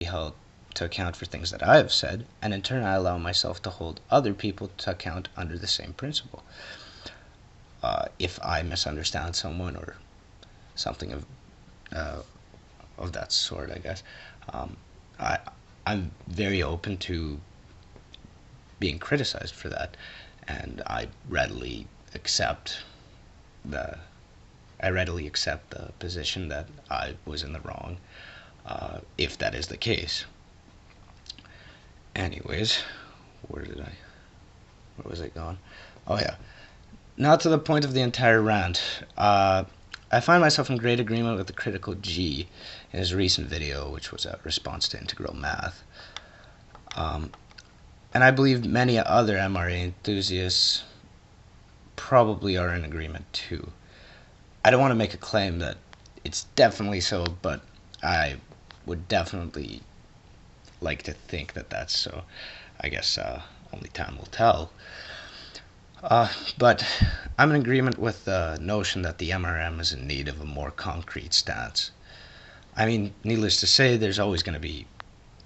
held to account for things that I have said, and in turn I allow myself to hold other people to account under the same principle. If I misunderstand someone or something of that sort, I guess, I I'm very open to being criticized for that, and readily accept the I readily accept the position that I was in the wrong, if that is the case. Anyways, where was I going? Oh yeah, now to the point of the entire rant. I find myself in great agreement with the critical G in his recent video, which was a response to integral math. And I believe many other MRA enthusiasts probably are in agreement too. I don't want to make a claim that it's definitely so, but I would definitely like to think that that's so. I guess only time will tell. But I'm in agreement with the notion that the MRM is in need of a more concrete stance. I mean, needless to say, there's always going to be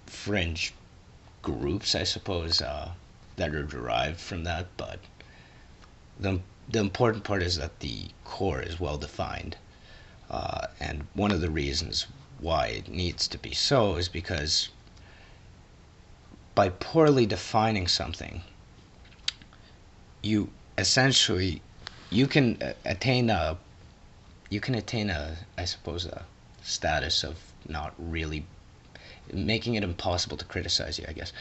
fringe groups, I suppose, that are derived from that, but the, the important part is that the core is well defined. And one of the reasons why it needs to be so is because by poorly defining something, you essentially you can attain a I suppose a status of not really making it impossible to criticize you, I guess.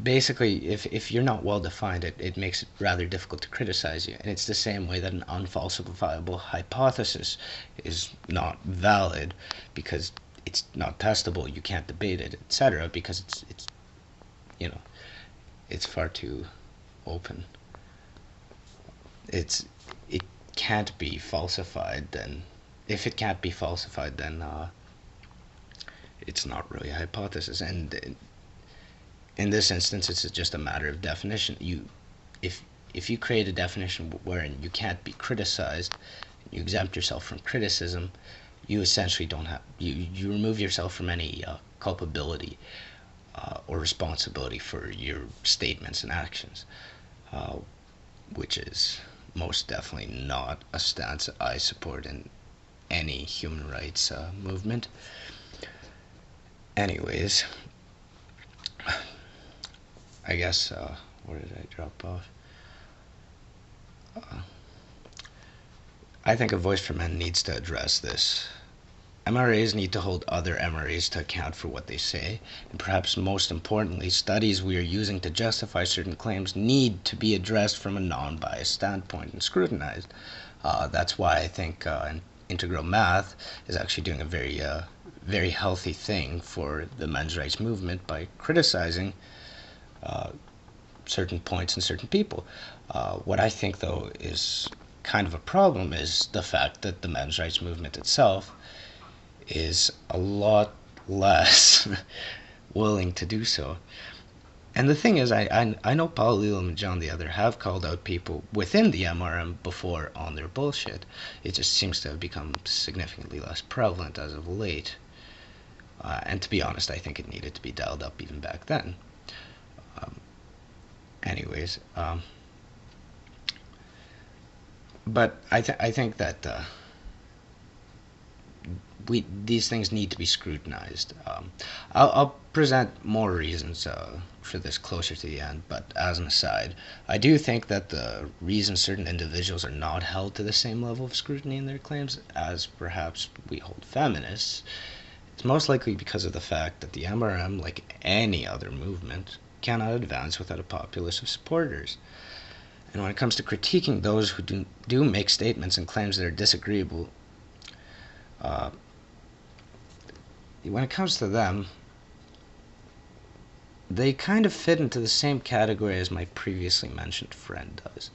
Basically, if you're not well defined, it makes it rather difficult to criticize you. And it's the same way that an unfalsifiable hypothesis is not valid because it's not testable, you can't debate it, etc. Because it's you know it's far too open. It can't be falsified. Then if it can't be falsified, then it's not really a hypothesis. And in this instance, it's just a matter of definition. If you create a definition wherein you can't be criticized, you exempt yourself from criticism, you essentially don't have you remove yourself from any culpability or responsibility for your statements and actions, which is most definitely not a stance I support in any human rights movement. Anyways, I guess, where did I drop off? I think A Voice for Men needs to address this. MRAs need to hold other MRAs to account for what they say, and perhaps most importantly, studies we are using to justify certain claims need to be addressed from a non-biased standpoint and scrutinized. That's why I think integral math is actually doing a very healthy thing for the men's rights movement by criticizing certain points and certain people. What I think, though, is kind of a problem is the fact that the men's rights movement itself is a lot less willing to do so. And the thing is, I know Paul Elam and John the Other have called out people within the MRM before on their bullshit. It just seems to have become significantly less prevalent as of late. And to be honest, I think it needed to be dialed up even back then. Anyways, but I think that these things need to be scrutinized. I'll present more reasons for this closer to the end, but as an aside, I do think that the reason certain individuals are not held to the same level of scrutiny in their claims as perhaps we hold feminists is most likely because of the fact that the MRM, like any other movement, cannot advance without a populace of supporters. And when it comes to critiquing those who do make statements and claims that are disagreeable, when it comes to them, they kind of fit into the same category as my previously mentioned friend does.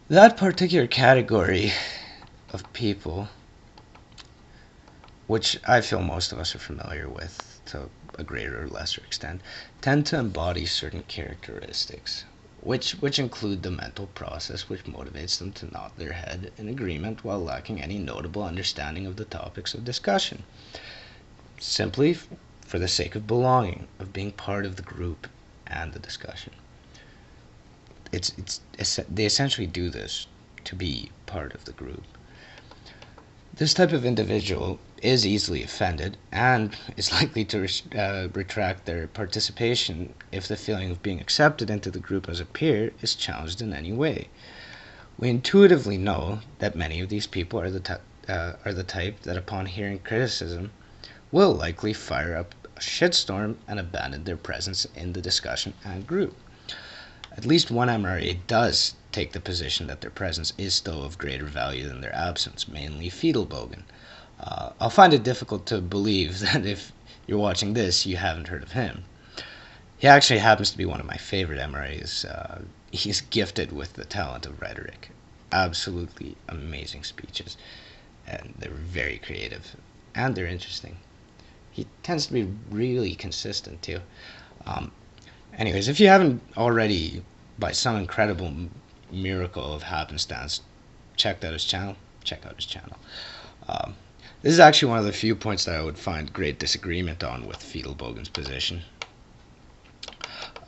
That particular category of people, which I feel most of us are familiar with to a greater or lesser extent, tend to embody certain characteristics, which include the mental process which motivates them to nod their head in agreement while lacking any notable understanding of the topics of discussion. Simply, for the sake of belonging, of being part of the group and the discussion. They essentially do this to be part of the group. This type of individual is easily offended and is likely to retract their participation if the feeling of being accepted into the group as a peer is challenged in any way. We intuitively know that many of these people are the type that upon hearing criticism will likely fire up a shitstorm and abandon their presence in the discussion and group. At least one MRA does take the position that their presence is still of greater value than their absence, mainly Fiedelbogen. I'll find it difficult to believe that if you're watching this, you haven't heard of him. He actually happens to be one of my favorite MRAs. He's gifted with the talent of rhetoric. Absolutely amazing speeches, and they're very creative, and they're interesting. He tends to be really consistent, too. Anyways, if you haven't already, by some incredible miracle of happenstance, checked out his channel, check out his channel. This is actually one of the few points that I would find great disagreement on with Fiedelbogen's position.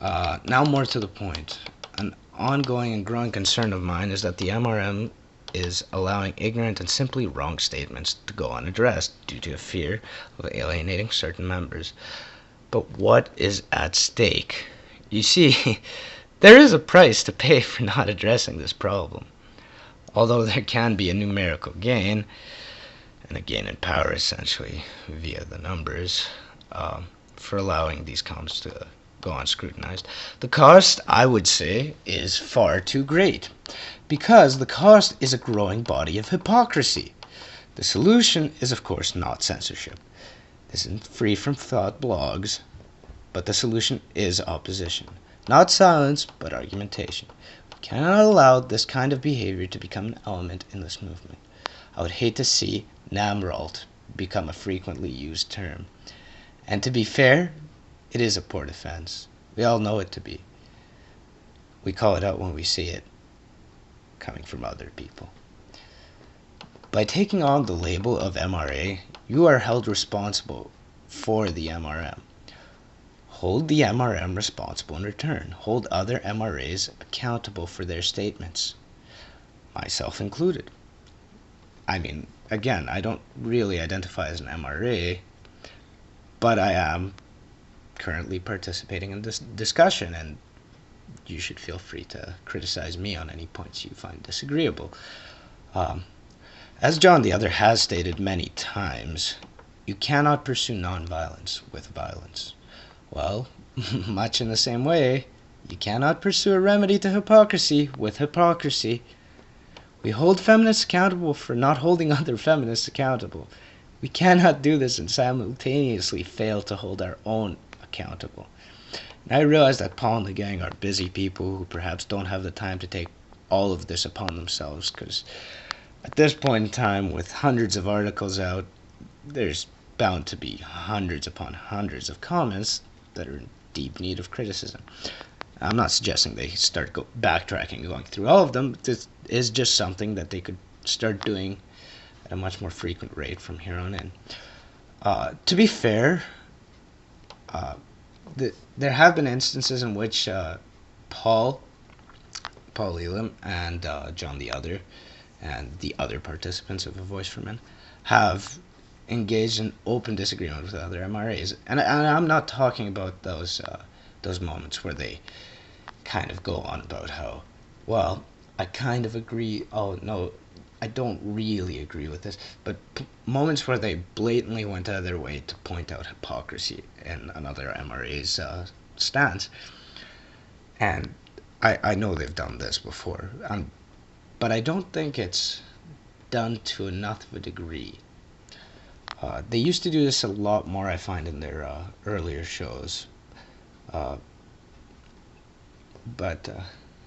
Now more to the point. An ongoing and growing concern of mine is that the MRM is allowing ignorant and simply wrong statements to go unaddressed due to a fear of alienating certain members. But what is at stake? You see, there is a price to pay for not addressing this problem. Although there can be a numerical gain, and a gain in power essentially via the numbers, for allowing these comments to go unscrutinized, the cost, I would say, is far too great, because the cost is a growing body of hypocrisy. The solution is, of course, not censorship. This isn't free from thought blogs, but the solution is opposition. Not silence, but argumentation. We cannot allow this kind of behavior to become an element in this movement. I would hate to see Namralt become a frequently used term. And to be fair, it is a poor defense. We all know it to be. We call it out when we see it coming from other people. By taking on the label of MRA, you are held responsible for the MRM. Hold the MRM responsible in return. Hold other MRAs accountable for their statements, myself included. I mean, again, I don't really identify as an MRA, but I am currently participating in this discussion, and you should feel free to criticize me on any points you find disagreeable. As John the Other has stated many times, you cannot pursue nonviolence with violence. Well, much in the same way, you cannot pursue a remedy to hypocrisy with hypocrisy. We hold feminists accountable for not holding other feminists accountable. We cannot do this and simultaneously fail to hold our own accountable. And I realize that Paul and the gang are busy people who perhaps don't have the time to take all of this upon themselves, because at this point in time, with hundreds of articles out, there's bound to be hundreds upon hundreds of comments that are in deep need of criticism. I'm not suggesting they start backtracking, going through all of them. This is just something that they could start doing at a much more frequent rate from here on in. To be fair, there have been instances in which Paul Elam and John the Other and the other participants of A Voice for Men have engaged in open disagreement with other MRAs, and I'm not talking about those moments where they kind of go on about how, well, I kind of agree, oh no, I don't really agree with this, but moments where they blatantly went out of their way to point out hypocrisy in another MRA's stance. And I know they've done this before, but I don't think it's done to enough of a degree. They used to do this a lot more, I find, in their earlier shows.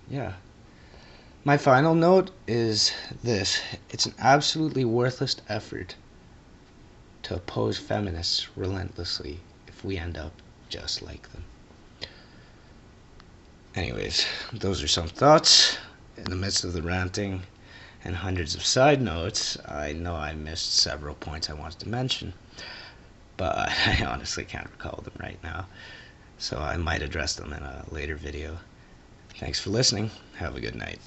Yeah. My final note is this. It's an absolutely worthless effort to oppose feminists relentlessly if we end up just like them. Anyways, those are some thoughts. In the midst of the ranting and hundreds of side notes, I know I missed several points I wanted to mention. but I honestly can't recall them right now. So I might address them in a later video. Thanks for listening. Have a good night.